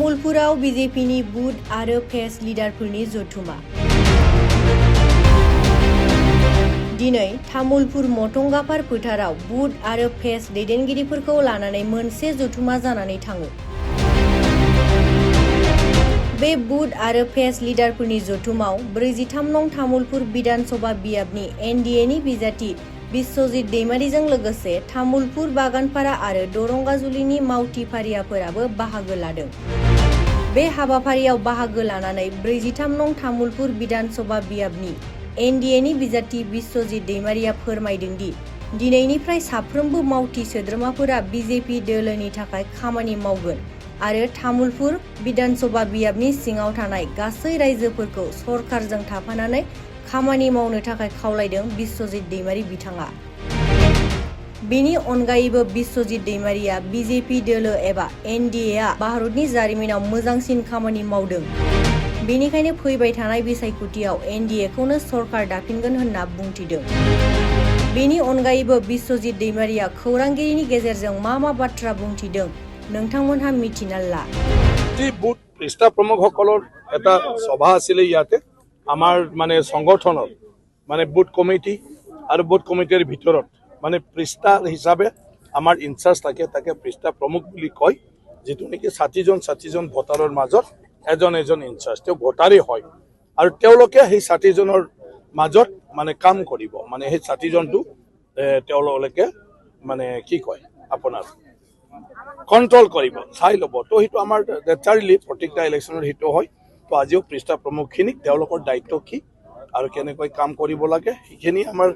तामुलपुराव बीजेपीनि booth आरो face लिडारफोरनि जथुमा। दिनै तामुलपुर मटंगापार फोथाराव बुथ आरो फेस दैदेनगिरिफोरखौ लानानै मोनसे जथुमा जानानै थाङो। बे बुथ आरो फेस लिडारफोरनि जथुमाव 43 नं तामुलपुर विधानसभा बियाबनि एनडिएनि बिजाथि बिश्वजित दैमारीजों लोगोसे तामुलपुर बागानपारा आरो दरंगाजुलिनि मावथि फारियाफोराबो बाहागो लादों। बे हाबाफारियाव बाहागो लानानै 43 नं तामुलपुर विधानसभा बियाबनि एनडिएनि बिजाथि बिश्वजित दैमारीया फोरमायदों दि दिनैनिफ्राय साफ्रोमबो मावथि सोद्रोमाफोरा बीजेपी दोलोनि थाखाय खामानि मावगोन आरो तामुलपुर विधानसभा बियाबनि सिङाव थानाय गासै रायजोफोरखौ सरकारजों थाफानानै खामानि मावनो थाखाय खावलायदों बिश्वजित दैमारी बिथाङा। बेनि अनगायैबो बिश्वजित दैमारीया बीजेपी दोलो एबा एनडिएआ भारतनि जारिमिनाव मोजांसिन खामानि मावदों, बेनिखायनो फैबाय थानाय बिसायख'थियाव एनडिएखौनो सरकार दाफिनगोन होनना बुंथिदों। बेनि अनगायैबो बिश्वजित दैमारीया खौरांगिरिनि गेजेरजों मा बाथ्रा बुंथिदों नोंथांमोनहा मिथिना ला। बुथ পৃষ্ঠা প্ৰমুখসকলৰ এটা সভা আছিল ইয়াতে আমাৰ মানে সংগঠনৰ মানে বুথ কমিটি আৰু বুথ কমিটিৰ ভিতৰত মানে পৃষ্ঠা হিচাপে আমাৰ ইনচাৰ্জ থাকে, তাকে পৃষ্ঠা প্ৰমুখ বুলি কয়, যেটো নেকি 60জন ভোটাৰৰ মাজত এজন ইনচাৰ্জ, তেওঁ ভোটাৰেই হয় আৰু তেওঁলোকে সেই 60জনৰ মাজত মানে কাম কৰিব, মানে সেই 60জনটো তেওঁলোকে মানে কি কয় আপোনাৰ কন্ট্ৰোল কৰিব, চাই ল'ব। তো সেইটো আমাৰ নেচাৰেলি প্ৰত্যেকটা ইলেকশ্যনৰ সেইটো হয়। তো আজিও পৃষ্ঠা প্ৰমুখখিনিক তেওঁলোকৰ দায়িত্ব কি আৰু কেনেকৈ কাম কৰিব লাগে সেইখিনি আমাৰ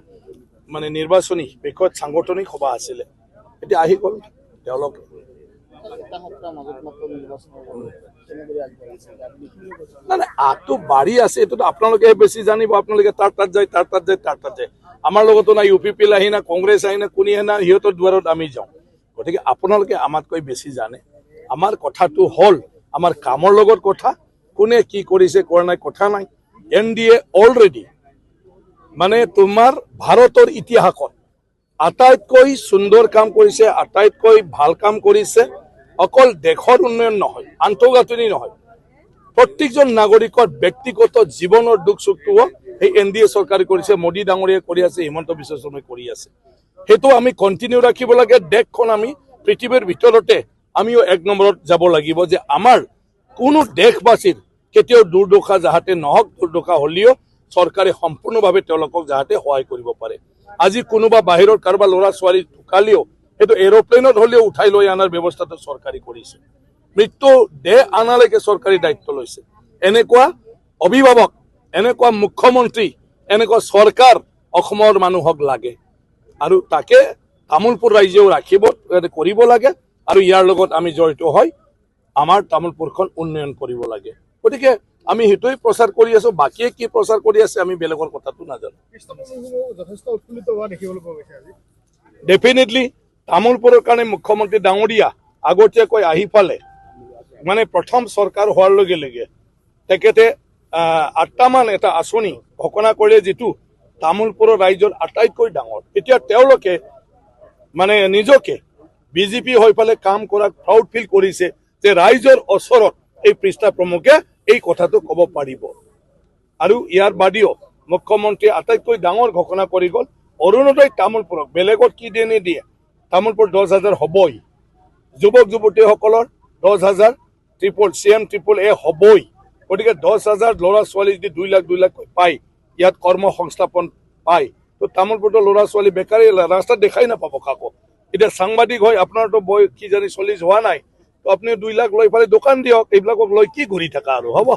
মানে নিৰ্বাচনী বিষয়ত সাংগঠনিক সভা আছিলে, এতিয়া আহি গ'ল তেওঁলোক। নাই আগটো বাঢ়ি আছে, এইটোতো আপোনালোকে বেছি জানিব, আপোনালোকে তাত যায়। আমাৰ লগতো না UPP আহি না কংগ্ৰেছ আহি না কোনে না সিহঁতৰ দুৱাৰত আমি যাওঁ, গতিকে আপোনালোকে আমাতকৈ বেছি জানে। আমাৰ কথাটো হ'ল আমাৰ কামৰ লগত কথা, কোনে কি কৰিছে কৰা নাই কথা নাই। এনডিএ অলৰেডি মানে তোমাৰ ভাৰতৰ ইতিহাসত আটাইতকৈ সুন্দৰ কাম কৰিছে, আটাইতকৈ ভাল কাম কৰিছে। অকল দেশৰ উন্নয়ন নহয়, আন্তঃগাঁথনি নহয়, প্ৰত্যেকজন নাগৰিকৰ ব্যক্তিগত জীৱনৰ দুখ সুখটোও এই এনডিএ চৰকাৰে কৰিছে, মোদী ডাঙৰীয়াই কৰি আছে, হিমন্ত বিশ্ব শৰ্মাই কৰি আছে। সেইটো আমি কণ্টিনিউ ৰাখিব লাগে। দেশখন আমি পৃথিৱীৰ ভিতৰতে আমিও 1 নম্বৰত যাব লাগিব, যে আমাৰ কোনো দেশবাসীৰ কেতিয়াও দুৰ্দশা যাহাতে নহওক, দুৰ্দশা হ'লেও চৰকাৰে সম্পূৰ্ণভাৱে তেওঁলোকক যাহাতে সহায় কৰিব পাৰে। আজি কোনোবা বাহিৰৰ কাৰোবাৰ ল'ৰা ছোৱালী ঢুকালেও সেইটো এৰোপ্লেনত হ'লেও উঠাই লৈ অনাৰ ব্যৱস্থাটো চৰকাৰে কৰিছে। মৃত্যু দেহ আনালৈকে চৰকাৰী দায়িত্ব লৈছে। এনেকুৱা অভিভাৱক, এনেকুৱা মুখ্যমন্ত্ৰী, এনেকুৱা চৰকাৰ অসমৰ মানুহক লাগে আৰু তাকে তামোলপুৰ ৰাইজেও ৰাখিব কৰিব লাগে আৰু ইয়াৰ লগত আমি জড়িত হয় আমাৰ তামোলপুৰখন উন্নয়ন কৰিব লাগে। গতিকে আমি সেইটোৱে প্ৰচাৰ কৰি আছো, বাকীয়ে কি প্ৰচাৰ কৰি আছে আমি বেলেগৰ কথাটো নাজানো। ডেফিনেটলি তামোলপুৰৰ কাৰণে মুখ্যমন্ত্ৰী ডাঙৰীয়া আগতীয়াকৈ আহি পালে, মানে প্ৰথম চৰকাৰ হোৱাৰ লগে লগে তেখেতে 8টামান এটা আঁচনি ঘোষণা কৰিলে, যিটো তামোলপুৰৰ ৰাইজৰ আটাইতকৈ ডাঙৰ। এতিয়া তেওঁলোকে মানে নিজকে বিজেপি হৈ পেলাই কাম কৰা প্ৰাউড ফিল কৰিছে যে ৰাইজৰ ওচৰত এই পৃষ্ঠা প্ৰমুখে এই কথাটো ক'ব পাৰিব। আৰু ইয়াৰ বাদেও মুখ্যমন্ত্ৰী আটাইতকৈ ডাঙৰ ঘোষণা কৰি গ'ল, অৰুণোদয় তামোলপুৰক বেলেগত কি দিয়ে নিদিয়ে, তামোলপুৰ 10,000 হ'বই, যুৱক যুৱতীসকলৰ 10,000 CM-AAA হ'বই। গতিকে 10,000 ল'ৰা ছোৱালী যদি 2 লাখ পায়, ইয়াত কৰ্ম সংস্থাপন পায়, তো তামোলপুৰৰ ল'ৰা ছোৱালী বেকাৰী ৰাস্তাত দেখাই নাপাব কাকো। এতিয়া সাংবাদিক হয়, আপোনাৰতো বয়স কি জানি 40 হোৱা নাই, তো আপুনি 2 লাখ লৈ পেলাই দোকান দিয়ক, এইবিলাকক লৈ কি ঘূৰি থাকা আৰু হ'ব।